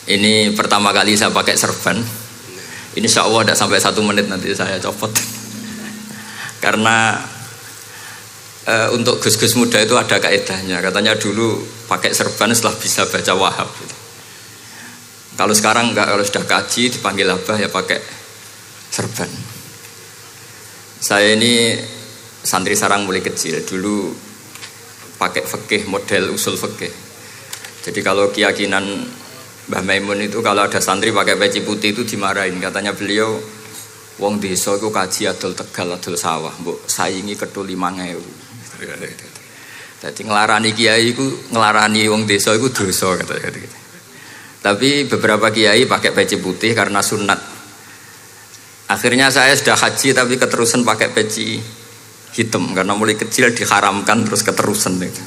Ini pertama kali saya pakai serban. Insya Allah tidak sampai 1 menit nanti saya copot. Karena untuk gus-gus muda itu ada kaedahnya. Katanya dulu pakai serban setelah bisa baca Wahab. Kalau sekarang enggak, kalau sudah kaji dipanggil abah ya pakai serban. Saya ini santri sarang mulai kecil. Dulu pakai fikih, model usul fikih. Jadi kalau keyakinan Mbah Maimun itu kalau ada santri pakai peci putih itu dimarahin. Katanya beliau, wong desa itu kaji adol Tegal, adol sawah, mbok saingi ketul 5.000. Jadi ngelarani kiai itu, ngelarani wong desa itu dosa katanya. Tapi beberapa kiai pakai peci putih karena sunat. Akhirnya saya sudah haji tapi keterusan pakai peci hitam karena mulai kecil diharamkan terus keterusan itu.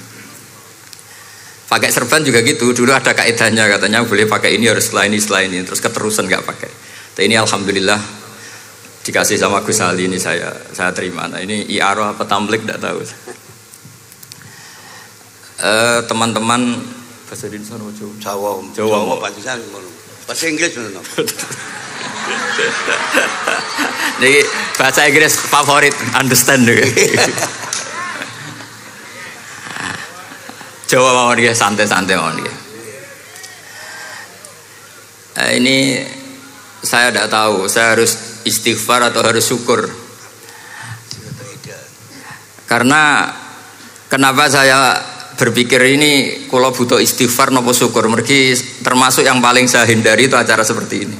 Pakai serban juga gitu, dulu ada kaedahnya katanya boleh pakai ini harus setelah ini terus keterusan nggak pakai. Tapi ini alhamdulillah dikasih sama Gus Ali ini saya terima. Nah ini IARO apa Tamblik tidak tahu. Teman-teman bahasa Indonesia Jawa bahasa Inggris jadi bahasa Inggris favorit understand juga. Jawa mawon dia santai-santai mawon dia. Ini saya tidak tahu, saya harus istighfar atau harus syukur. Karena kenapa saya berpikir ini kalau butuh istighfar nopo syukur, mergi termasuk yang paling saya hindari itu acara seperti ini.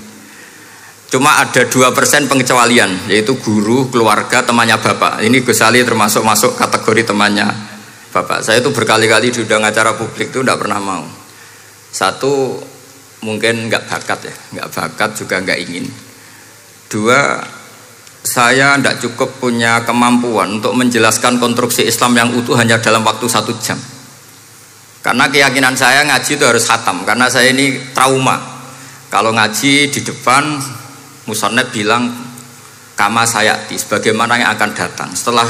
Cuma ada 2% pengecualian, yaitu guru, keluarga, temannya bapak. Ini Gus Ali termasuk masuk kategori temannya bapak. Saya itu berkali-kali diundang acara publik itu tidak pernah mau. Satu, mungkin nggak bakat ya, nggak bakat juga nggak ingin. 2, saya tidak cukup punya kemampuan untuk menjelaskan konstruksi Islam yang utuh hanya dalam waktu 1 jam. Karena keyakinan saya ngaji itu harus khatam. Karena saya ini trauma. Kalau ngaji di depan, musannaf bilang kama sayati, sebagaimana yang akan datang. Setelah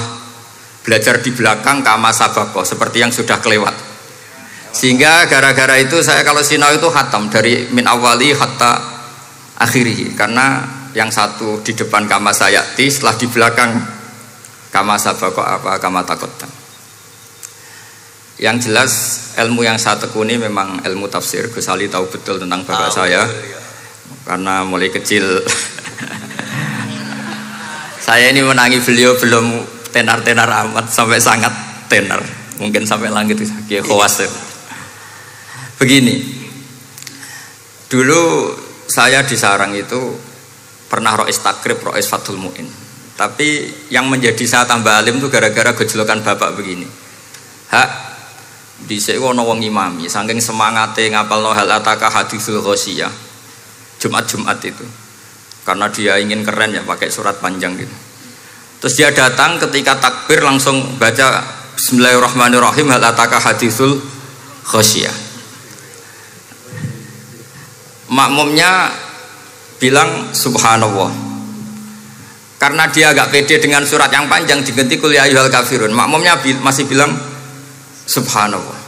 belajar di belakang kama sabako, seperti yang sudah kelewat. Sehingga gara-gara itu saya kalau sinau itu khatam dari min awali hatta akhiri. Karena yang satu di depan kama sayati, setelah di belakang kama sabako apa kama takotan. Yang jelas ilmu yang saya tekuni memang ilmu tafsir. Gus Ali tahu betul tentang bapak saya karena mulai kecil saya ini menangi beliau belum tenar-tenar amat sampai sangat tenar, mungkin sampai langit kayak khawas. Begini, dulu saya di sarang itu pernah rois takrib, rois Fathul Mu'in. Tapi yang menjadi saya tambah alim itu gara-gara gejolokan bapak begini. Hak dhisik ana wong imami saking semangate ngapalno hal ataka hadisul ghasyiyah Jumat-Jumat itu karena dia ingin keren ya pakai surat panjang gitu. Terus dia datang ketika takbir langsung baca Bismillahirrahmanirrahim hal ataka hadisul ghasyiyah. Makmumnya bilang subhanallah. Karena dia agak pede dengan surat yang panjang diganti kul ya ayyuhal kafirun. Makmumnya masih bilang subhanallah.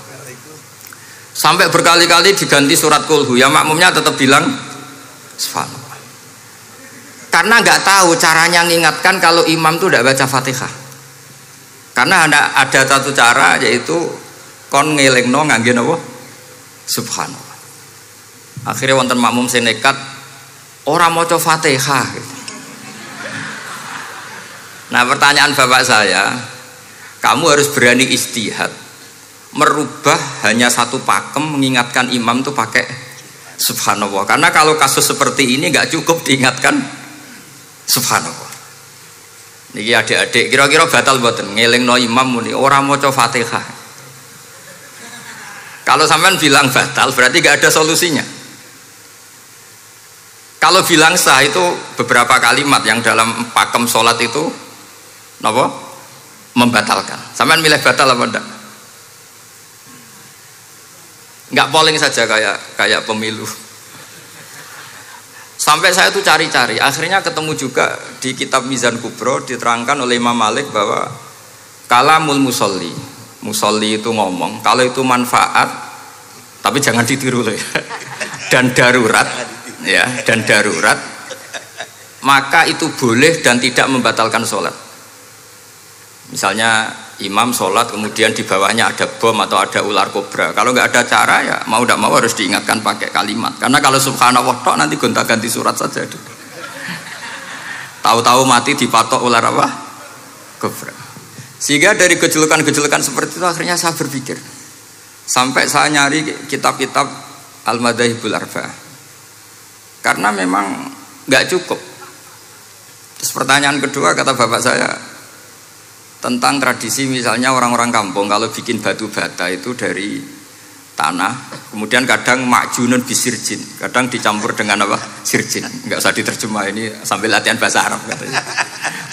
Sampai berkali-kali diganti surat kulhu, ya makmumnya tetap bilang subhanallah. Karena nggak tahu caranya mengingatkan kalau imam itu tidak baca Fatihah. Karena ada satu cara yaitu kon ngelingno ngangge napa? Subhanallah. Akhirnya wonten makmum sing nekat ora maca Fatihah. Nah, pertanyaan bapak saya, kamu harus berani ijtihad. Merubah hanya satu pakem mengingatkan imam itu pakai subhanallah. Karena kalau kasus seperti ini nggak cukup diingatkan subhanallah. Niki adik-adik kira-kira batal mboten ngelingno imam muni ora maca Fatihah. Kalau sampean bilang batal berarti nggak ada solusinya. Kalau bilang sah itu beberapa kalimat yang dalam pakem sholat itu napa? Membatalkan. Sampean milih batal apa enggak? Nggak polling saja kayak pemilu. Sampai saya tuh cari-cari, akhirnya ketemu juga di kitab Mizan Kubro diterangkan oleh Imam Malik bahwa kalamul musolli, musolli itu ngomong, kalau itu manfaat, tapi jangan ditiru loh ya. dan darurat, ya, dan darurat, maka itu boleh dan tidak membatalkan sholat. Misalnya imam sholat kemudian di bawahnya ada bom atau ada ular kobra, kalau nggak ada cara ya mau tidak mau harus diingatkan pakai kalimat, karena kalau subhanallah tok nanti gonta-ganti surat saja. Tahu-tahu mati dipatok ular apa? Kobra. Sehingga dari gejolukan-gejolukan seperti itu akhirnya saya berpikir, sampai saya nyari kitab-kitab Al-Madzahibul Arba'ah, karena memang nggak cukup. Terus pertanyaan kedua kata bapak saya tentang tradisi, misalnya orang-orang kampung kalau bikin batu bata itu dari tanah, kemudian kadang makjunun bisirjin, kadang dicampur dengan apa? Sirjin. Nggak usah diterjemah, ini sambil latihan bahasa Arab katanya.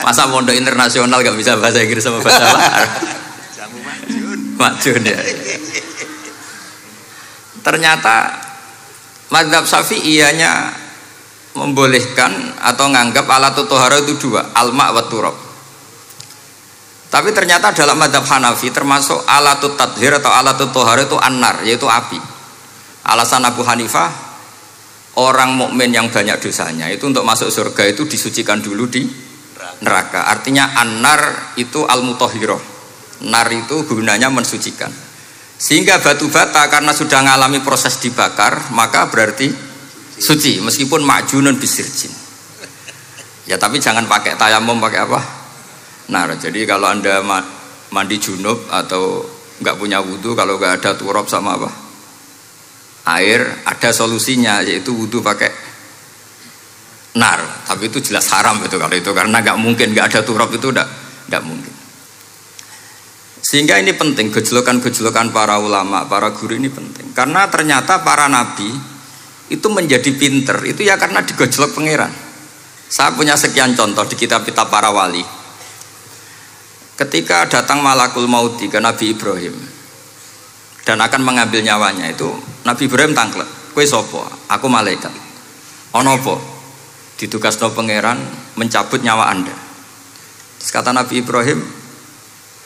Masa pondok internasional nggak bisa bahasa Inggris sama bahasa Arab? Makjun ya. Ternyata mazhab Syafi'iyahnya membolehkan atau nganggap alatut tohara itu dua, al-ma' wa turab. Tapi ternyata dalam mazhab Hanafi termasuk alatut tadhir atau alatut tohara itu an-nar, yaitu api. Alasan Abu Hanifah, orang mukmin yang banyak dosanya itu untuk masuk surga itu disucikan dulu di neraka. Artinya an-nar itu al-mutahhirah. Nar itu gunanya mensucikan. Sehingga batu bata karena sudah mengalami proses dibakar, maka berarti suci meskipun makjunun bisirjin. Ya tapi jangan pakai tayamum, pakai apa? Nah, jadi kalau Anda mandi junub atau nggak punya wudhu, kalau nggak ada turab sama apa? Air, ada solusinya, yaitu wudhu pakai nar. Tapi itu jelas haram itu kalau itu, karena nggak mungkin, nggak ada turab itu nggak mungkin. Sehingga ini penting, gejolokan-gejolokan para ulama, para guru ini penting. Karena ternyata para nabi itu menjadi pinter, itu ya karena digojlok pangeran. Saya punya sekian contoh di kitab-kitab para wali. Ketika datang malakul mauti ke Nabi Ibrahim dan akan mengambil nyawanya, itu Nabi Ibrahim tangklet, kowe sapa? Aku malaikat. Ono apa? Ditugasno pangeran mencabut nyawa Anda. Terus kata Nabi Ibrahim,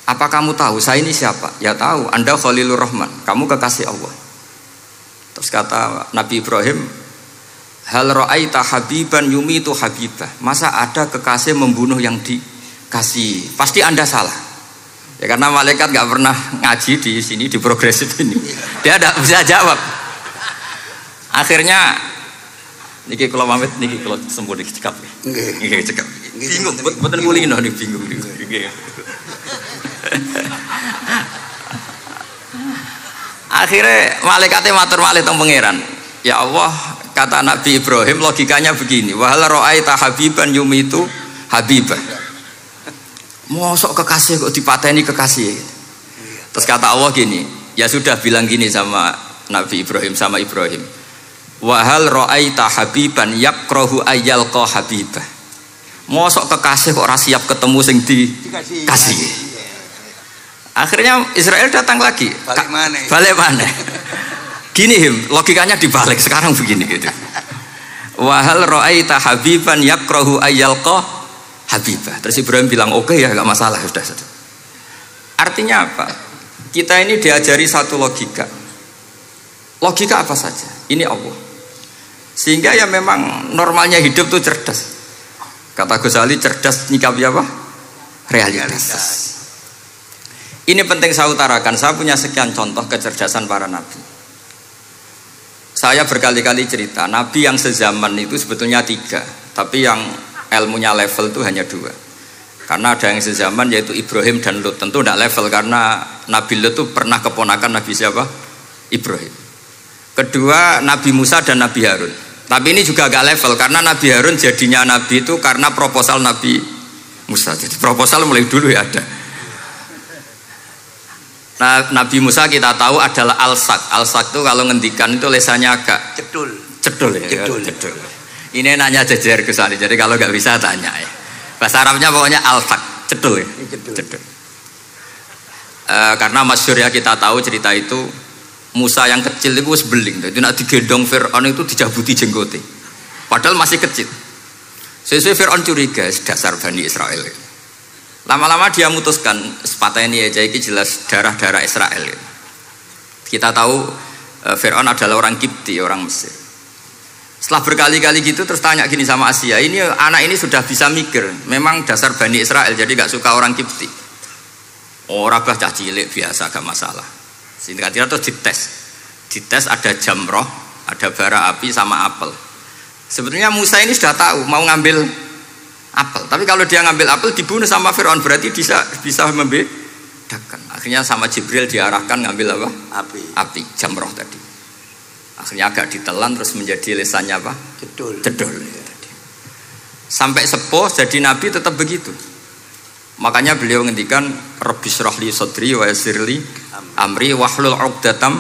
apa kamu tahu saya ini siapa? Ya tahu, Anda Khalilur Rahman, kamu kekasih Allah. Terus kata Nabi Ibrahim, hal ra'aita habiban yumitu habibah. Masa ada kekasih membunuh yang dikasih? Pasti Anda salah. Ya karena malaikat nggak pernah ngaji di sini, di progresif ini. Dia tidak bisa jawab. Akhirnya niki kalau pamit, niki kalau sembuh niki cekap. Niki cekap. Bingung, betul kulino nih bingung nih. Akhirnya malaikatnya matur malih teng pangeran. Ya Allah, kata Nabi Ibrahim logikanya begini, wa hal ra'aita habiban yumitu habibah. Mosok kekasih kok dipateni kekasih. Terus kata Allah gini, ya sudah bilang gini sama Nabi Ibrahim, sama Ibrahim. Wa hal ra'aita habiban yakrahu ayyalqa habibah. Mosok kekasih kok ora siap ketemu sing dikasih. Akhirnya Israel datang lagi, balik mana? Gini logikanya dibalik sekarang begini gitu. Wahal ra'aita habiban yakrahu ayyalqa habibah. Terus Ibrahim bilang oke ya, nggak masalah, sudah. Artinya apa? Kita ini diajari satu logika. Logika apa saja? Ini Allah. Sehingga ya memang normalnya hidup tuh cerdas. Kata Ghazali, cerdas nyikapi apa? Realitas. Ini penting saya utarakan. Saya punya sekian contoh kecerdasan para nabi. Saya berkali-kali cerita, nabi yang sezaman itu sebetulnya 3, tapi yang ilmunya level itu hanya 2. Karena ada yang sezaman yaitu Ibrahim dan Lut. Tentu tidak level karena Nabi Lut itu pernah keponakan Nabi siapa? Ibrahim. Kedua Nabi Musa dan Nabi Harun. Tapi ini juga agak level karena Nabi Harun jadinya Nabi itu karena proposal Nabi Musa. Jadi proposal mulai dulu ya ada. Nah, Nabi Musa kita tahu adalah al-sak. Al-sak itu kalau ngendikan itu lesannya agak cedul ya. Cedul. Ini nanya jejer ke sana. Jadi kalau nggak bisa tanya ya. Bahasa Arabnya pokoknya al-sak, cedul ya. Cedul. Karena masyhur ya kita tahu cerita itu Musa yang kecil itu sebeling. Jadi nak digendong Fir'aun itu dijabuti jenggote. Padahal masih kecil. Sesuai Fir'aun curiga dasar Bani Israel. Lama-lama dia memutuskan sepatah ini aja ini jelas darah-darah Israel. Kita tahu Fir'aun adalah orang Kipti, orang Mesir. Setelah berkali-kali gitu terus tanya gini sama Asia, ini anak ini sudah bisa mikir, memang dasar Bani Israel jadi gak suka orang Kipti. Orang bah cah cilik biasa gak masalah. Singkatnya terus dites ada jamroh, ada bara api sama apel. Sebetulnya Musa ini sudah tahu mau ngambil apel, tapi kalau dia ngambil apel dibunuh sama Firaun, berarti bisa membedakan. Akhirnya sama Jibril diarahkan ngambil apa? Api jamroh tadi. Akhirnya agak ditelan terus menjadi lesannya apa? Cedol. Sampai sepuh jadi nabi tetap begitu. Makanya beliau ngendikan Rabbis shrahli sadri wa yassirli amri wahlul 'uqdatam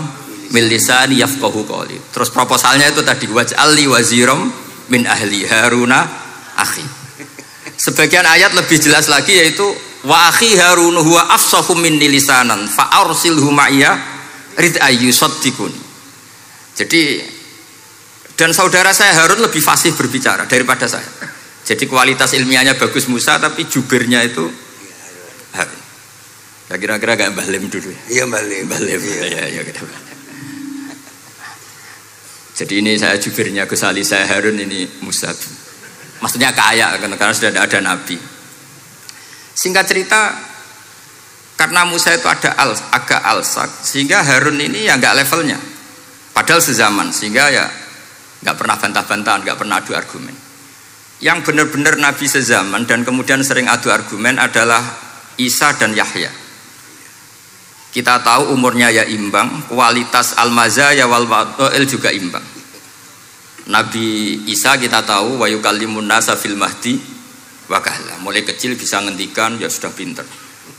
min lisani yafqahu qawli. Terus proposalnya itu tadi waj'alli waziram min ahli Haruna akhi. Sebagian ayat lebih jelas lagi yaitu wa akhi Harun huwa afsahu minni lisanan fa arsilhu ma'iya rid ayyusaddiquni. Jadi dan saudara saya Harun lebih fasih berbicara daripada saya. Jadi kualitas ilmiahnya bagus Musa, tapi jubirnya itu Harun. Ya kira-kira kayak Mbah Lim dulu. Iya Mbah Lim. Ya. Jadi ini saya jubirnya Gus Ali, saya Harun, ini Musa. Maksudnya kaya karena sudah ada nabi. Singkat cerita, karena Musa itu agak alsak, sehingga Harun ini ya nggak levelnya. Padahal sezaman, sehingga ya nggak pernah bantah-bantahan, nggak pernah adu argumen. Yang benar-benar nabi sezaman dan kemudian sering adu argumen adalah Isa dan Yahya. Kita tahu umurnya ya imbang, kualitas al-mazaya wal wa'il juga imbang. Nabi Isa kita tahu wa yukallimun nasa fil mahdi wa kahla. Mulai kecil bisa ngendikan, ya sudah pinter.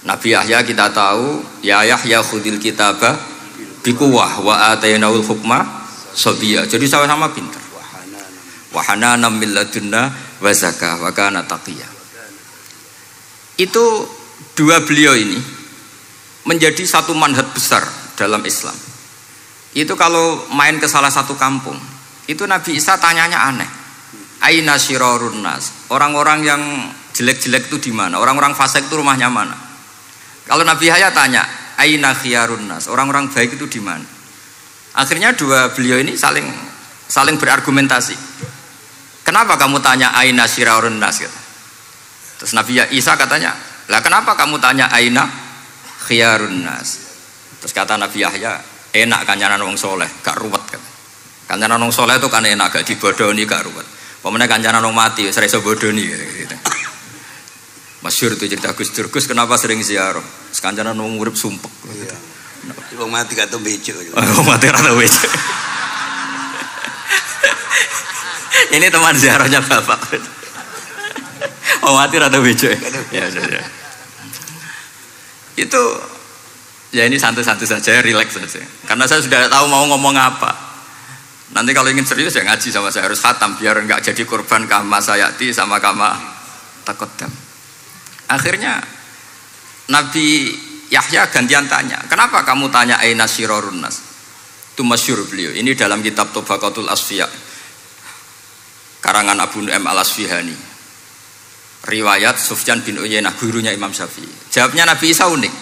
Nabi Yahya kita tahu ya Yahya khudil kitaba bikuwah wa atainaul hukma sabiyya. Jadi sama-sama pinter. Wa hanana min ladunna wa zakah wa kana taqiyya. Itu dua beliau ini menjadi satu manhaj besar dalam Islam. Itu kalau main ke salah satu kampung, itu Nabi Isa tanyanya aneh. Aina syirarun nas? Orang-orang yang jelek-jelek itu di mana? Orang-orang fasik itu rumahnya mana? Kalau Nabi Yahya tanya, aina khiyarun nas? Orang-orang baik itu di mana? Akhirnya dua beliau ini saling berargumentasi. Kenapa kamu tanya aina syirarun nas? Terus Nabi Isa katanya, lah kenapa kamu tanya aina khiyarun nas? Terus kata Nabi Yahya, enak kancanan wong soleh, gak ruwet kan? Kancanan wong soleh itu kan enak, gak dibodoni, gak ruwet. Pemenang kancanan wong mati, sering bodoni gitu. Masyhur itu cerita Gus Dur, Gus kenapa sering ziarah? Kancanan wong urip sumpek. Iya. Wong mati gak tau becek. Wong mati gak tau becek. Ini teman ziarahnya Bapak. Wong mati gak tau becek. Ya. Itu ya ini santai-santai saja, rileks saja. Karena saya sudah tahu mau ngomong apa. Nanti kalau ingin serius ya ngaji sama saya, harus khatam biar enggak jadi korban kama sayati sama kama takodam. Akhirnya Nabi Yahya gantian tanya, kenapa kamu tanya aina syirarun nas? Itu masyhur beliau. Ini dalam kitab Tabaqatul Asfiya karangan Abu Nu'aim Al-Asfihani. Riwayat Sufyan bin Uyainah, gurunya Imam Syafi'i. Jawabnya Nabi Isa unik.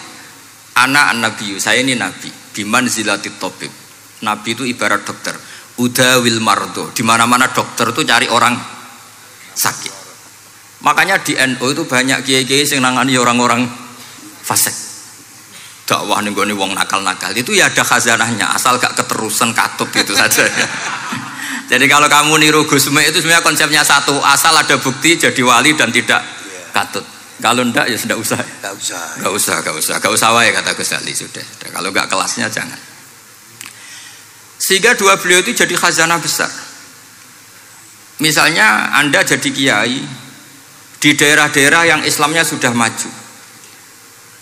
Ana an-nabiyyu, saya ini nabi. Biman zilatit tabib. Nabi itu ibarat dokter. Udawil mardo. Di mana-mana dokter itu cari orang sakit. Makanya di NU itu banyak kiai-kiai yang nangani orang-orang fasik. Dakwah ning gone wong nakal-nakal. Itu ya ada khazanahnya, asal gak keterusan katut gitu saja. Jadi kalau kamu niru Gusme itu sebenarnya konsepnya satu, asal ada bukti jadi wali dan tidak katut. Kalau ndak ya sudah usah. Gak usah wae kata Gus Ali sudah. Kalau nggak kelasnya jangan. Sehingga dua beliau itu jadi khazanah besar. Misalnya Anda jadi kiai di daerah-daerah yang Islamnya sudah maju.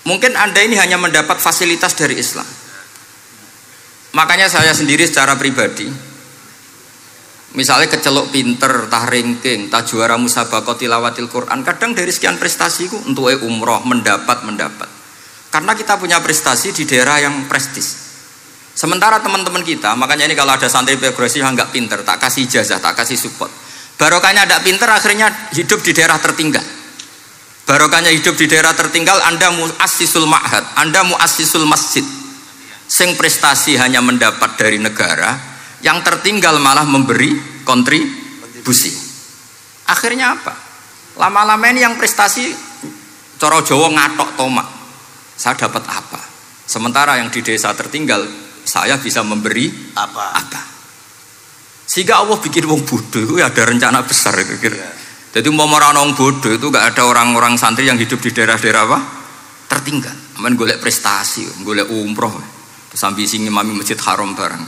Mungkin Anda ini hanya mendapat fasilitas dari Islam. Makanya saya sendiri secara pribadi, misalnya kecelok pinter, tah ranking, tah juara musabaqah tilawatil Quran, kadang dari sekian prestasiku untuk umroh mendapat. Karena kita punya prestasi di daerah yang prestis. Sementara teman-teman kita, makanya ini kalau ada santri progresif yang nggak pinter, tak kasih ijazah, tak kasih support. Barokahnya tidak pinter, akhirnya hidup di daerah tertinggal. Barokahnya hidup di daerah tertinggal, Anda muassisul ma'had, Anda muassisul masjid. Sing prestasi hanya mendapat dari negara, yang tertinggal malah memberi berkontribusi. Akhirnya apa? Lama-lama ini yang prestasi cara Jawa ngatok tomak. Saya dapat apa? Sementara yang di desa tertinggal saya bisa memberi apa? Sehingga Allah bikin wong bodoh itu ada rencana besar itu kira. Jadi orang bodoh itu gak ada orang-orang santri yang hidup di daerah-daerah apa? Tertinggal. Aman golek prestasi, golek umroh, terus sambil sing ngimami Masjid Haram barang.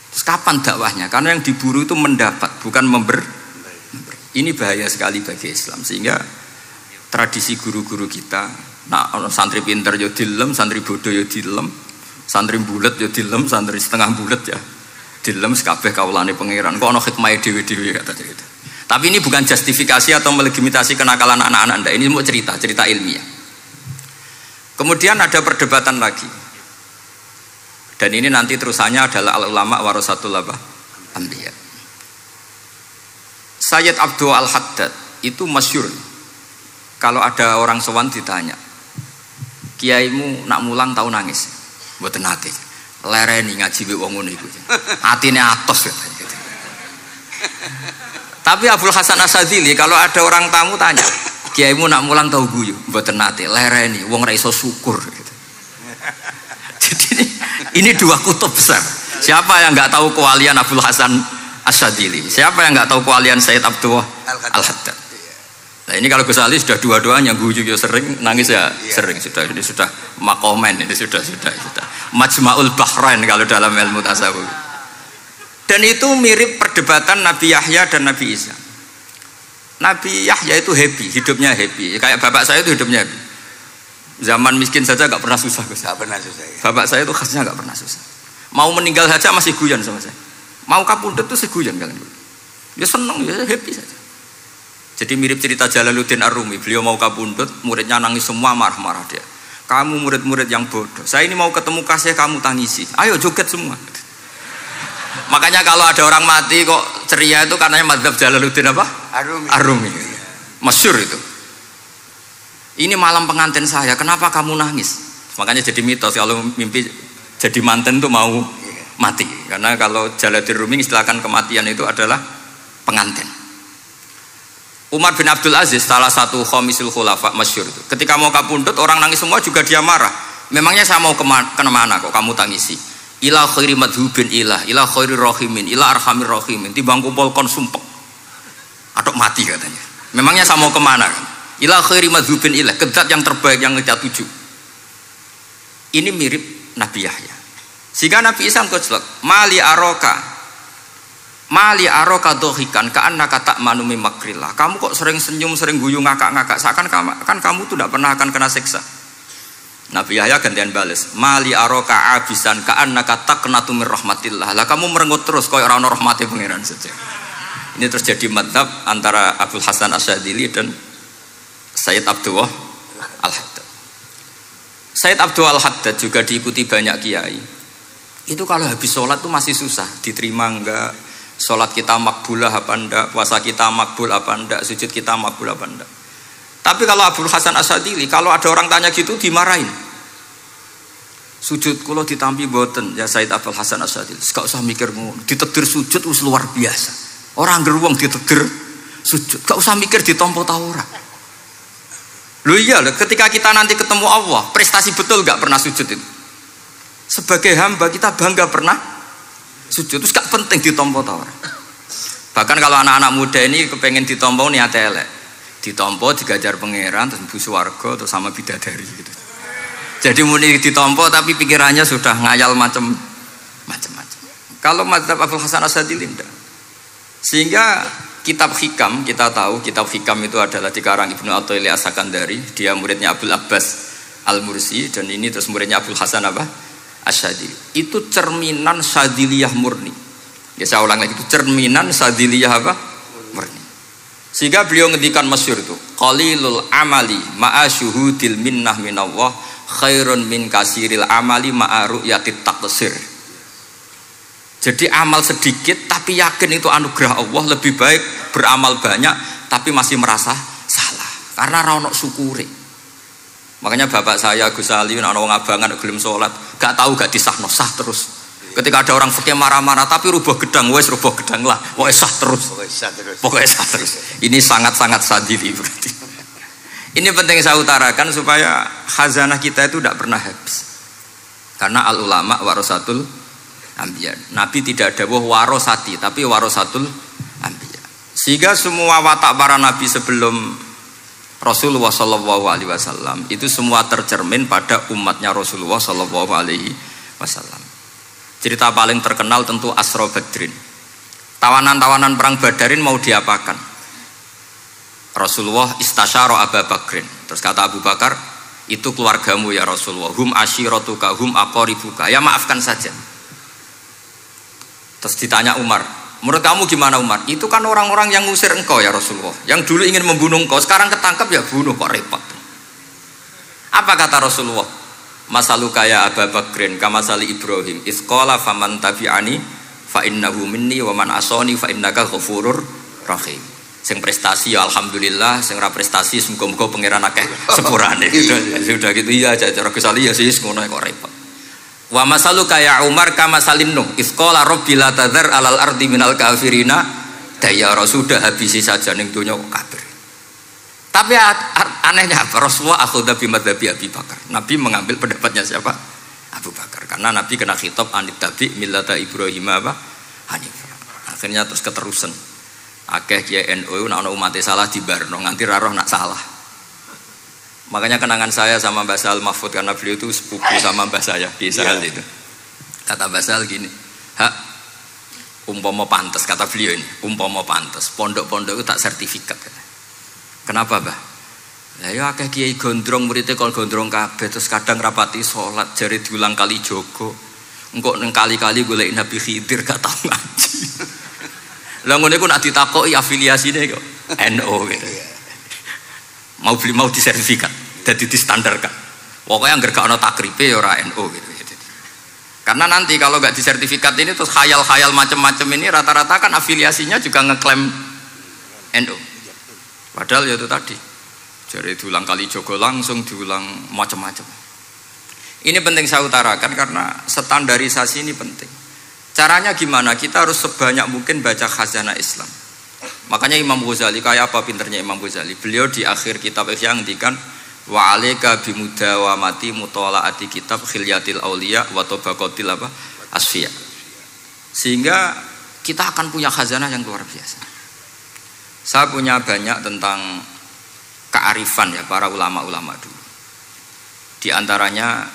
Terus kapan dakwahnya? Karena yang diburu itu mendapat, bukan memberi. Ini bahaya sekali bagi Islam. Sehingga tradisi guru-guru kita, nah santri pinter ya dilem, santri bodoh ya dilem, santri bulet ya dilem, santri setengah bulet ya dilem, sekabeh kaulane pangeran. Kok ana hikmah dhewe-dhewe kata gitu. Tapi ini bukan justifikasi atau melegitimasi kenakalan anak-anak Anda. Ini mau cerita ilmiah. Kemudian ada perdebatan lagi. Dan ini nanti terusannya adalah al-ulama warasatul anbiya. Sayyid Abdul Al-Haddad itu masyhur. Kalau ada orang sowan ditanya, kiaimu nak mulang tau nangis? Mboten nate. Lereni ngaji wong ngono iku. Atine atos katanya gitu. Tapi Abdul Hasan Asyadzili kalau ada orang tamu tanya, kiaimu nak mulang tau guyu? Mboten nate. Lereni wong ra iso syukur gitu. Jadi ini dua kutub besar. Siapa yang enggak tahu kewalian Abdul Hasan Asyadzili? Siapa yang enggak tahu kewalian Sayyid Abdul Al-Haddad? Nah ini kalau Gus Ali sudah dua-duanya, guyu ya sering, nangis ya sering, ini sudah makomen, ini sudah Majma'ul Bahrain kalau dalam ilmu tasawuf. Dan itu mirip perdebatan Nabi Yahya dan Nabi Isa. Nabi Yahya itu happy, hidupnya happy. Kayak bapak saya itu hidupnya happy. Zaman miskin saja gak pernah susah. Gak pernah susah ya. Bapak saya itu khasnya gak pernah susah. Mau meninggal saja masih guyon sama saya. Mau kapundhut itu seguyon kan. Ya seneng, ya happy saja. Jadi mirip cerita Jalaluddin Ar-Rumi. Beliau mau kapundhut, muridnya nangis semua, marah-marah dia. Kamu murid-murid yang bodoh. Saya ini mau ketemu kasih kamu tangisi. Ayo joget semua. Makanya kalau ada orang mati kok ceria itu karenanya madzhab Jalaluddin apa? Ar-Rumi. Masyhur itu. Ini malam pengantin saya, kenapa kamu nangis? Makanya jadi mitos kalau mimpi jadi manten tuh mau mati. Karena kalau Jalaluddin Rumi istilahkan kematian itu adalah pengantin. Umar bin Abdul Aziz salah satu khomisul khulafa masyhur itu. Ketika mau kapundhut orang nangis semua juga dia marah. Memangnya saya mau kemana kok kamu tangisi? Ila khairi madhubin ila khairi rahimin ila arhamir rahimin. Timbang kumpul kon sumpek. Atok mati katanya. Memangnya saya mau kemana? Ila khairi madhubin ila, ke zat yang terbaik yang kita tuju. Ini mirip Nabi Yahya. Sehingga Nabi Isa ngeclek, mali aroka dohikan ka'annaka ta'manu min makrillah. Kamu kok sering senyum, sering guyu, ngakak-ngakak, seakan kan kamu tuh tidak pernah akan kena siksa. Nabi Yahya gantian bales, mali aroka abisan ka'annaka taqnatu min rahmatillah. Lah kamu merengut terus koyo ora ono rahmate pangeran saja. Ini terjadi madzhab antara Abdul Hasan Asyadzili dan Sayyid Abdul Al-Haddad. Sayyid Abdul Al-Haddad juga diikuti banyak kiai. Itu kalau habis sholat tuh masih susah, diterima enggak, sholat kita makbulah apa enggak, puasa kita makbul apa enggak, sujud kita makbul apa enggak. Tapi kalau Abdul Hasan Asyadzili, kalau ada orang tanya gitu dimarahin. Sujud kula ditampi boten ya Sayyid Abdul Hasan Asyadzili. Gak usah mikir ngono, ditakdir sujud wis luar biasa. Orang geruwong ditakdir sujud, gak usah mikir ditampa ta ora. Loh iya, ketika kita nanti ketemu Allah, prestasi betul gak pernah sujud itu. Sebagai hamba kita bangga pernah sujud, terus gak penting ditampa ta ora. Bahkan kalau anak-anak muda ini kepengen ditampa niat elek. Ditampa digajar pangeran terus mlebu swarga terus sama bidadari gitu. Jadi muni ditampa tapi pikirannya sudah ngayal macam-macam. Kalau madzhab Abdul Hasan Asyadzili enggak. Sehingga kitab Hikam, kita tahu kitab Hikam itu adalah dikarang Ibnu Athaillah As-Sakandari, dia muridnya Abdul Abbas Al-Mursi, dan ini terus muridnya Abdul Hasan apa? Asyadzili. Itu cerminan Syadziliyah murni. Ya saya ulang lagi, itu cerminan Syadziliyah apa? Murni. Sehingga beliau ngendikan masyhur itu, qalilul amali ma'a syuhudil minnah minallah khairun min kasiril amali ma'a ru'yatit taqsir. Jadi amal sedikit tapi yakin itu anugerah Allah, lebih baik beramal banyak tapi masih merasa salah karena ra ono syukure. Makanya bapak saya Gus Ali ana wong abangan gelem salat, gak tahu gak disahno sah terus. Ketika ada orang fikih marah-marah tapi rubah gedang, wes rubah gedang lah, pokoknya sah terus. Pokoknya sah terus. Ini sangat-sangat sadili berarti. Ini penting saya utarakan supaya khazanah kita itu tidak pernah habis. Karena al ulama warasatul anbiya. Nabi tidak dawuh warasati, tapi warasatul anbiya. Sehingga semua watak para nabi sebelum Rasulullah Shallallahu Alaihi Wasallam itu semua tercermin pada umatnya Rasulullah Shallallahu Alaihi Wasallam. Cerita paling terkenal tentu Asra Badrin. Tawanan-tawanan perang Badarin mau diapakan? Rasulullah istasyara Abu Bakrin. Terus kata Abu Bakar, itu keluargamu ya Rasulullah. Hum asyiratuka, hum aqaribuka. Ya maafkan saja. Terus ditanya Umar, menurut kamu gimana Umar? Itu kan orang-orang yang ngusir engkau ya Rasulullah. Yang dulu ingin membunuh engkau, sekarang ketangkap ya bunuh, kok repot. Apa kata Rasulullah? Masaluka ya Abu Bakrin kama sali Ibrahim isqala faman tabi'ani fa innahu minni wa man asani fa innaka ghafurur rahim. Sing prestasi ya alhamdulillah, sing ora prestasi muga-muga pangeran akeh sepurane. Sudah gitu ya cara kesali ya sis ngono kok repot. Wa masaluka ya Umar kama salin nuh isqala rabbil la tadzar alal ardi minal kafirina dayara. Sudah habisi saja ning donya kok kafir. Tapi anehnya apa? Rasulullah akhudha bi madzhabi Abi Bakar. Nabi mengambil pendapatnya siapa? Abu Bakar. Karena Nabi kena khitab anit tabi millata Ibrahim apa? Hanifah. Akhirnya terus keterusan. Akeh kiai NU nek ana umat salah dibarno nganti ra roh nak salah. Makanya kenangan saya sama Mbah Sal Mahfud karena beliau itu sepupu sama Mbah saya di Sahal itu. Kata Mbah Sal gini, "Hak umpama pantes," kata beliau ini, "umpama pantes, pondok-pondok itu tak sertifikat." Kenapa, Mbah? Lah ya akeh kiai gondrong muridé kon gondrong kabeh terus kadang rapati salat jare diulang kali jogo. Engko neng kali-kali golek Nabi Khidir gak tau ngaji. Lah ngene ku nak ditakoki afiliasine kok NU gitu. Mau disertifikat, dadi distandarkan. Pokoknya anggar gak ana takribe ya ora NU gitu. Karena nanti kalau gak disertifikat ini terus khayal-khayal macam-macam ini rata-rata kan afiliasinya juga ngeklaim NU. Padahal ya itu tadi, jadi diulang kali jogo langsung diulang macam-macam. Ini penting saya utarakan karena standarisasi ini penting. Caranya gimana? Kita harus sebanyak mungkin baca khazanah Islam. Makanya Imam Ghazali, kayak apa pinternya Imam Ghazali? Beliau di akhir kitab Ihya ngendikan wa alaika bimudawamati mutalaati kitab khilyatil auliya wa tabaqatil apa? Asfiya. Sehingga kita akan punya khazanah yang luar biasa. Saya punya banyak tentang kearifan ya para ulama-ulama dulu. Di antaranya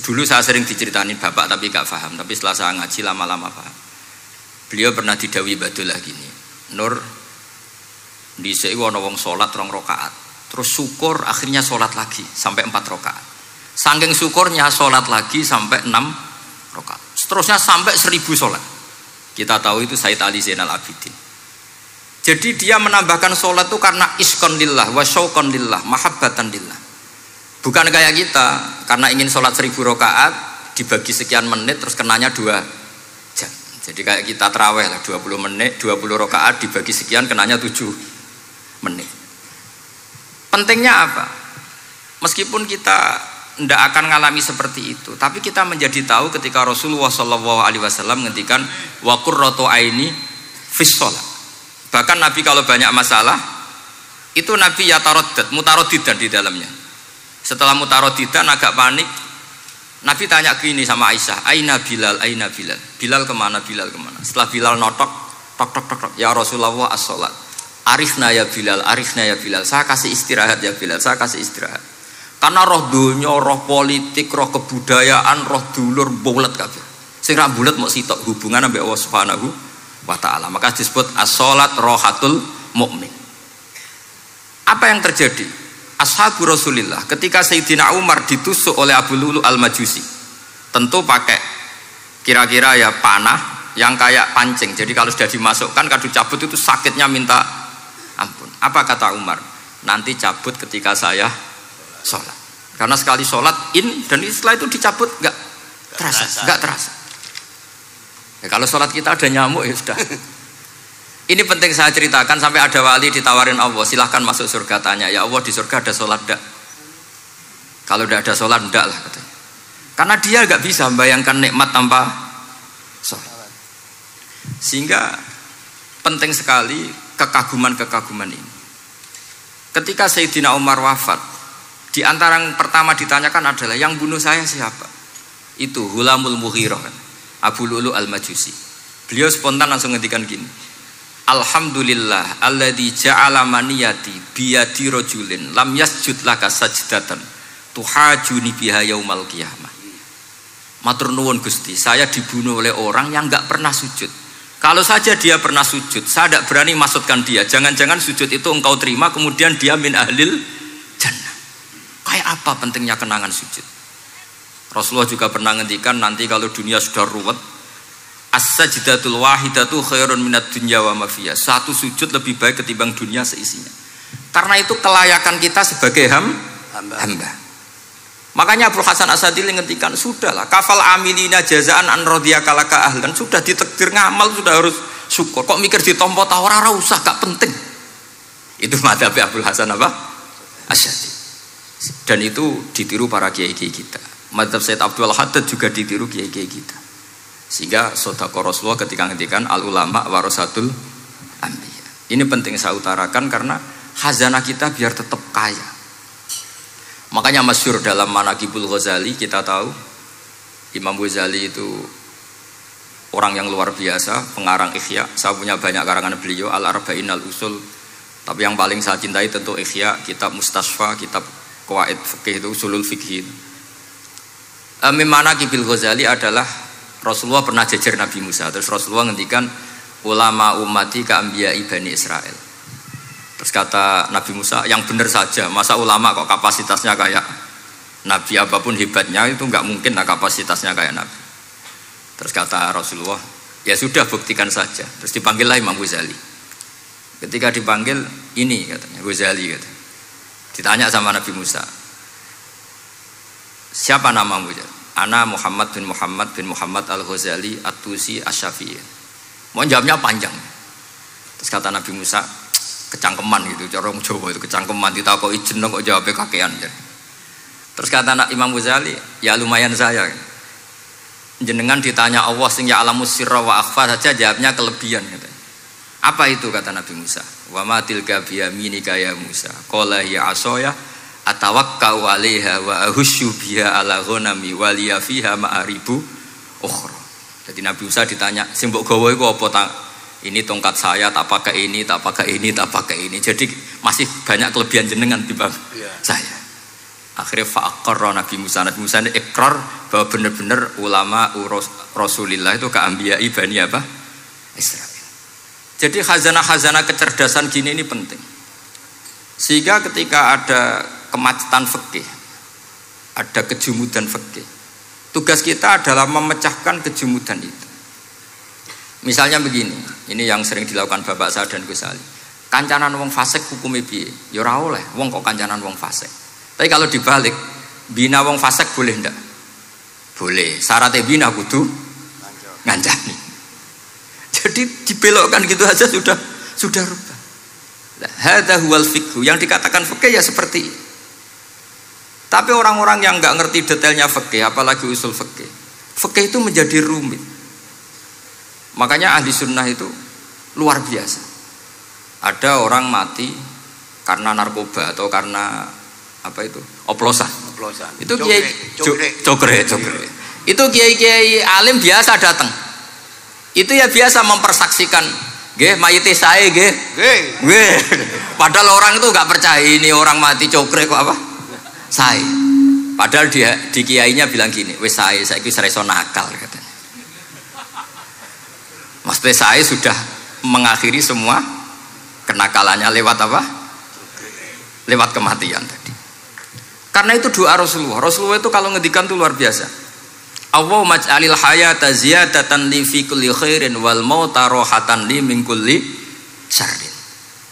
dulu saya sering diceritain bapak tapi gak paham. Tapi setelah saya ngaji lama-lama paham. Beliau pernah didawi Badullah gini, Nur, dhisik ana wong salat 2 rakaat. Terus syukur akhirnya salat lagi sampai 4 rakaat. Saking syukurnya salat lagi sampai 6 rakaat. Seterusnya sampai 1000 salat. Kita tahu itu Sayyid Ali Zainal Abidin. Jadi dia menambahkan sholat itu karena iskon lillah wa syauqon lillah, mahabbatan lillah. Bukan kayak kita karena ingin sholat 1000 rakaat dibagi sekian menit terus kenanya 2 jam. Jadi kayak kita taraweh lah 20 menit, 20 rakaat dibagi sekian kenanya 7 menit. Pentingnya apa? Meskipun kita tidak akan mengalami seperti itu, tapi kita menjadi tahu ketika Rasulullah SAW ngendikan wa qurratu aini fis shalah. Bahkan Nabi kalau banyak masalah itu Nabi ya mutaraddidan di dalamnya. Setelah mutaraddidan agak panik, Nabi tanya gini sama Aisyah, Aina Bilal, Aina Bilal. Bilal kemana, Bilal kemana? Setelah Bilal notok, tok tok tok tok, ya Rasulullah as-sholat. Arifna ya Bilal, arifna ya Bilal. Saya kasih istirahat ya Bilal, saya kasih istirahat. Karena roh dunya, roh politik, roh kebudayaan, roh dulur bulet kabeh. Sing ra bulet mok sitok hubungan ambek Allah Subhanahu wa ta'ala. Maka disebut as-sholat rohatul mu'min. Apa yang terjadi? Ashabu Rasulillah ketika Sayyidina Umar ditusuk oleh Abu Lulu al-Majusi, tentu pakai kira-kira ya panah yang kayak pancing. Jadi kalau sudah dimasukkan kadu cabut itu sakitnya minta ampun. Apa kata Umar? Nanti cabut ketika saya sholat. Karena sekali sholat dan setelah itu dicabut nggak terasa. Ya, kalau sholat kita ada nyamuk ya sudah. Ini penting saya ceritakan sampai ada wali ditawarin Allah, silahkan masuk surga, tanya ya Allah di surga ada sholat enggak? Kalau tidak ada sholat enggak lah katanya. Karena dia nggak bisa membayangkan nikmat tanpa sholat. Sehingga penting sekali kekaguman-kekaguman ini. Ketika Sayyidina Umar wafat, di antara yang pertama ditanyakan adalah yang bunuh saya siapa? Itu Hulamul Mughirah, Abu Lu'lu' al-Majusi. Beliau spontan langsung ngendikan gini, Alhamdulillah alladzi ja'ala maniyati biyadi rajulin lam yasjud laka sajdatan tuhajuni biha yaumal qiyamah. Matur nuwun Gusti, saya dibunuh oleh orang yang enggak pernah sujud. Kalau saja dia pernah sujud, saya tidak berani maksudkan dia. Jangan-jangan sujud itu engkau terima kemudian dia min ahlil jannah. Kayak apa pentingnya kenangan sujud? Rasulullah juga pernah ngendikan nanti kalau dunia sudah ruwet, as-sajdatul wahidatu khairun minad dunya wa ma fiha. Satu sujud lebih baik ketimbang dunia seisinya. Karena itu kelayakan kita sebagai hamba. Makanya Abu Hasan Asadili ngendikan, sudahlah kafal amilina jazaan an radiyaka laka ahlan, sudah ditakdir ngamal sudah harus syukur. Kok mikir ditompo ta ora usah, gak penting. Itu madzhab Abu Hasan apa? Asadili. Dan itu ditiru para kiai-kiai kita. Madzhab Sayyid Abdul Haddad juga ditiru kiai-kiai kita. Sehingga sedekah Rasulullah ketika ngendikan al ulama warasatul anbiya. Ini penting saya utarakan karena khazanah kita biar tetap kaya. Makanya masyhur dalam Manaqibul Ghazali kita tahu Imam Ghazali itu orang yang luar biasa, pengarang Ihya. Saya punya banyak karangan beliau, Al-Arba'in Al-Usul. Tapi yang paling saya cintai tentu Ihya, kitab Mustasfa, kitab Qawaid Fikih itu Usulul Fikih. Manaqibul Ghazali adalah Rasulullah pernah jejer Nabi Musa. Terus Rasulullah ngendikan ulama ummati ka anbiya'i Bani Israel. Terus kata Nabi Musa, yang benar saja, masa ulama kok kapasitasnya kayak Nabi, apapun hebatnya itu enggak mungkin lah kapasitasnya kayak Nabi. Terus kata Rasulullah, ya sudah buktikan saja. Terus dipanggillah Imam Ghazali. Ketika dipanggil, ini katanya Ghazali kata. Ditanya sama Nabi Musa, siapa namamu? Ana Muhammad bin Muhammad Al-Ghazali At-Tusi Asy-Syafi'i. Mau jawabnya panjang. Terus kata Nabi Musa, kecangkeman gitu, cara orang Jawa itu kecangkeman, ditakoki jeneng kok jawabnya kakean. Terus kata Imam Ghazali, ya lumayan saya. Jenengan ditanya Allah sing ya alamus sirra wa akhfa saja jawabnya kelebihan katanya. Apa itu kata Nabi Musa? Wa ma tilka bi yaminika ya Musa. Qala ya asaya atawakkau 'alaiha wa ahusyu biha ala ghanami wa liya fiha ma'aribu ukhra. Jadi Nabi Musa ditanya, sing mbok gawa iku apa ta? Ini tongkat saya, tak pakai ini, tak pakai ini, tak pakai ini. Jadi masih banyak kelebihan jenengan timbang saya. Akhirnya fa'aqarra Nabi Musa ini ikrar bahwa benar-benar ulama Rasulillah itu keambiai Bani apa? Israel. Jadi khazanah-khazanah kecerdasan gini ini penting. Sehingga ketika ada kemacetan fikih, ada kejumudan fikih, tugas kita adalah memecahkan kejumudan itu. Misalnya begini, ini yang sering dilakukan bapak saya dan Gus Ali. Kancanan wong fasik hukumnya piye? Ya ora oleh, wong kok kancanan wong fasik. Tapi kalau dibalik, bina wong fasik boleh ndak? Boleh. Syaratnya bina kudu ngancani. Jadi dibelokkan gitu aja sudah rubah. Hadza huwal fiqh. Yang dikatakan fikih ya seperti ini. Tapi orang-orang yang enggak ngerti detailnya fikih, apalagi usul fikih, fikih itu menjadi rumit. Makanya ahli sunnah itu luar biasa. Ada orang mati karena narkoba atau karena apa itu? Oplosan. Itu kiai cokre. Itu kiai alim biasa datang. Itu ya biasa mempersaksikan, nggih mayite sae nggih. Nggih. Padahal orang itu enggak percaya ini orang mati cokre kok apa? Sae. Padahal dia di kiainya bilang gini, wis sae saiki wis iso nakal katanya. Mas saya sudah mengakhiri semua kenakalannya lewat apa? Lewat kematian tadi. Karena itu doa Rasulullah. Rasulullah itu kalau ngendikan itu luar biasa. Allahumma ij'alil hayata ziyadatan li fi kulli khairin wal mauta rohatan li min kulli syarrin.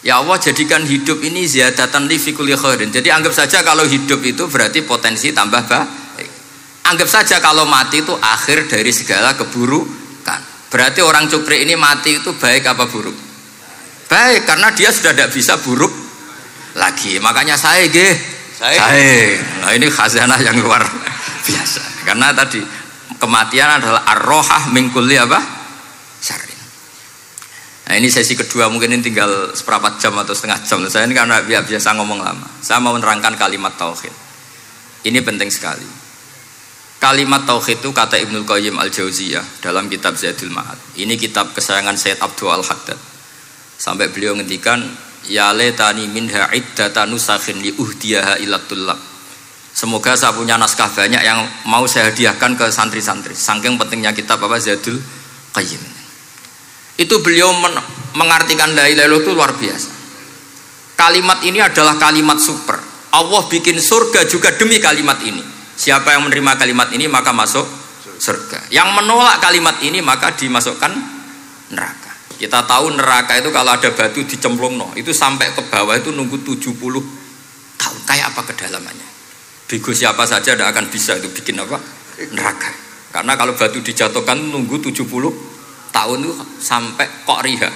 Ya Allah, jadikan hidup ini ziyadatan li fi kulli khairin. Jadi anggap saja kalau hidup itu berarti potensi tambah baik. Anggap saja kalau mati itu akhir dari segala keburukan. Berarti orang cukri ini mati itu baik apa buruk? Baik, karena dia sudah tidak bisa buruk lagi. Makanya saya. Nah ini khazanah yang luar biasa. Karena tadi Kematian adalah ar-rohah min kulli apa? Syarrin. Nah ini sesi kedua, mungkin ini tinggal seperempat jam atau setengah jam. Saya ini karena biasa ngomong lama. Saya mau menerangkan kalimat tauhid. Ini penting sekali. Kalimat tauhid itu kata Ibnul Qayyim Al-Jauziyah dalam kitab Zadul Ma'ad. Ini kitab kesayangan Sayyid Abdul Al-Haddad. Sampai beliau ngendikan, ya letani minha iddata nusakhin li uhdiyaha ila tullab. Semoga saya punya naskah banyak yang mau saya hadiahkan ke santri-santri. Saking pentingnya kitab apa Zadul Qayyim. Itu beliau mengartikan la ilaha illallah itu luar biasa. Kalimat ini adalah kalimat super. Allah bikin surga juga demi kalimat ini. Siapa yang menerima kalimat ini maka masuk surga. Yang menolak kalimat ini maka dimasukkan neraka. Kita tahu neraka itu kalau ada batu dicemplung, itu sampai ke bawah itu nunggu 70 tahun. Kayak apa kedalamannya? Bego siapa saja tidak akan bisa itu bikin apa? Neraka. Karena kalau batu dijatuhkan nunggu 70 tahun itu sampai kok riha.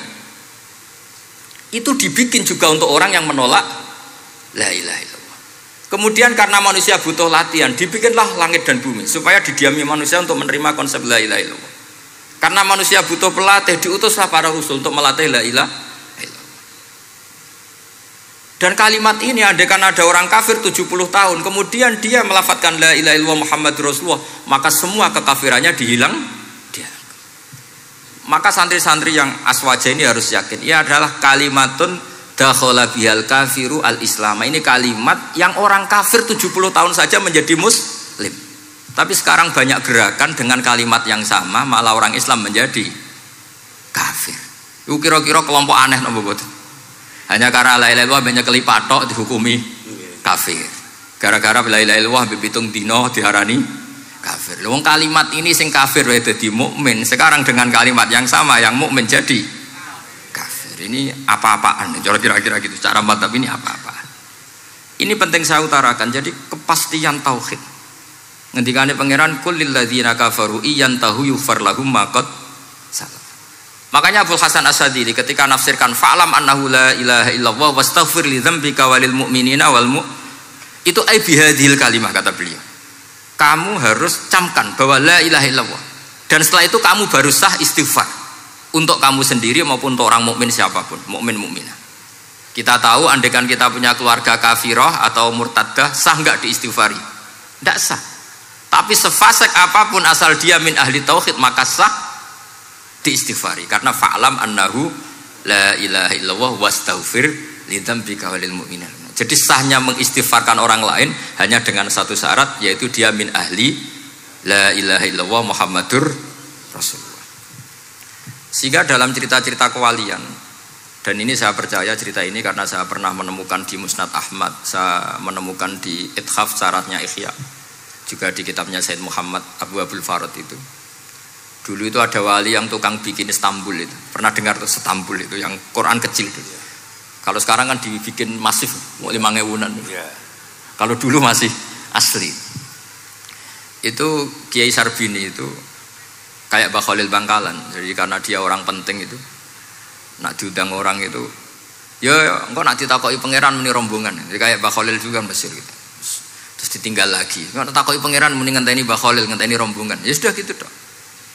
Itu dibikin juga untuk orang yang menolak la ilaha illallah. Kemudian karena manusia butuh latihan, dibikinlah langit dan bumi supaya didiami manusia untuk menerima konsep la ilaha illallah. Karena manusia butuh pelatih, diutuslah para rasul untuk melatih la ilaha illallah. Dan kalimat ini andaikan ada orang kafir 70 tahun, kemudian dia melafadzkan la ilaha illallah Muhammadur Rasulullah, maka semua kekafirannya dihilang. Maka santri-santri yang aswaja ini harus yakin, ia adalah kalimatun dakhala bihal kafiru al-islam. Ini kalimat yang orang kafir 70 tahun saja menjadi muslim. Tapi sekarang banyak gerakan dengan kalimat yang sama malah orang Islam menjadi kafir. Itu kira-kira kelompok aneh napa mboten? Hanya karena la ilaha illallah banyak kelipatok dihukumi kafir. Gara-gara la ilaha illallah bipitung dino diarani kafir. Wong kalimat ini sing kafir wae dadi mukmin. Sekarang dengan kalimat yang sama yang mukmin jadi kafir. Ini apa-apaan? Kira-kira gitu. Cara madzhab ini apa-apaan? Ini penting saya utarakan. Jadi kepastian tauhid. Ngendikane pangeran kul lil ladzina kafaru iyantahu yughfar lahum ma qad salaf. Makanya Abul Hasan As-Sadili ketika nafsirkan fa'lam annahu la ilaha illallah wastaghfir li dzambika walil mu'minina wal itu ai bihadhil kalimah kata beliau. Kamu harus camkan bahwa la ilaha illallah. Dan setelah itu kamu baru sah istighfar untuk kamu sendiri maupun untuk orang mukmin siapapun, mukmin-mukminah. Kita tahu andaikan kita punya keluarga kafirah atau murtadah, sah enggak diistighfari? Enggak sah. Tapi sefasik apapun asal dia min ahli tauhid maka sah diistighfari karena fa'lam annahu la ilaha illallah wastaghfir lidzambika walil mu'minin. Jadi sahnya mengistighfarkan orang lain hanya dengan satu syarat, yaitu dia min ahli la ilaha illallah Muhammadur Rasulullah. Sehingga dalam cerita-cerita kewalian, dan ini saya percaya cerita ini karena saya pernah menemukan di Musnad Ahmad, saya menemukan di Ithaf syaratnya Ihya, juga di kitabnya Said Muhammad Abu Abdul Farad itu. Dulu itu ada wali yang tukang bikin Istanbul itu. Pernah dengar tuh Istanbul itu yang Quran kecil itu. Kalau sekarang kan dibikin masif, mau 5.000-an. Yeah. Kalau dulu masih asli. Itu Kiai Sarbini itu kayak Mbah Khalil Bangkalan. Jadi karena dia orang penting itu, nak diundang orang itu, ya engkau nak ditakoki pangeran muni rombongan. Jadi kayak Mbah Khalil juga Mesir gitu. Terus ditinggal lagi. Engkau takoki pangeran muni ngenteni Mbah Khalil, ngenteni rombongan. Ya sudah gitu dong.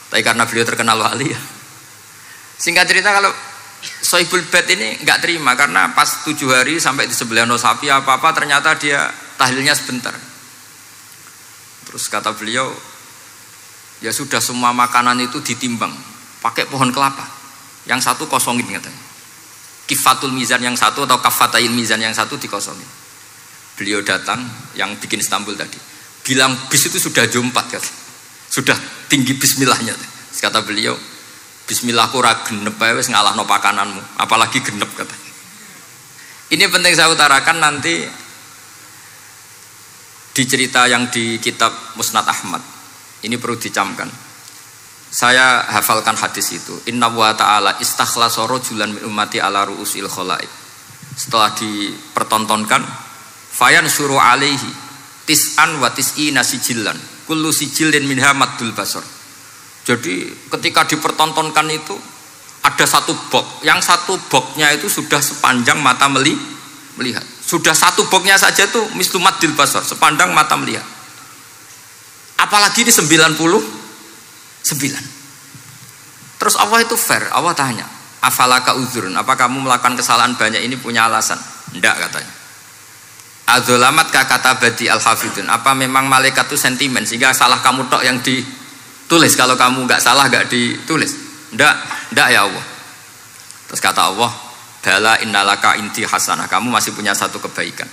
Tapi karena beliau terkenal wali ya. Singkat cerita kalau Sohibul Bait ini enggak terima karena pas 7 hari sampai di sebelah no sapi apa-apa ternyata dia tahlilnya sebentar. Terus kata beliau, ya sudah semua makanan itu ditimbang pakai pohon kelapa. Yang satu kosongin katanya. Kifatul mizan yang satu atau kafatail mizan yang satu dikosongin. Beliau datang yang bikin Istanbul tadi. Bilang bis itu sudah jompat kata. Sudah tinggi bismillahnya. Kata beliau, bismillahku ra genep ae wis ngalahno pakananmu, apalagi genep kata. Ini penting saya utarakan nanti di cerita yang di kitab Musnad Ahmad. Ini perlu dicamkan. Saya hafalkan hadis itu. Inna wa ta'ala istakhlasa rajulan min ummati ala ru'usil khalaik. Setelah dipertontonkan, fayan syuru alaihi tis'an wa tis'ina sijillan. Kullu sijillin minha maddul basar. Jadi ketika dipertontonkan itu ada satu box, yang satu boxnya itu sudah sepanjang mata melihat. Sudah satu boxnya saja tuh mislu maddil basar, sepandang mata melihat. Apalagi di 90 9. Terus Allah itu fair. Allah tanya, afalaka uzurun, apa kamu melakukan kesalahan banyak ini punya alasan? Enggak katanya. Adzolamat kata badi al-hafidun, apa memang malaikat itu sentimen sehingga salah kamu tok yang ditulis, kalau kamu enggak salah enggak ditulis? Enggak ya Allah. Terus kata Allah, bala innalaka inti hasanah, kamu masih punya satu kebaikan.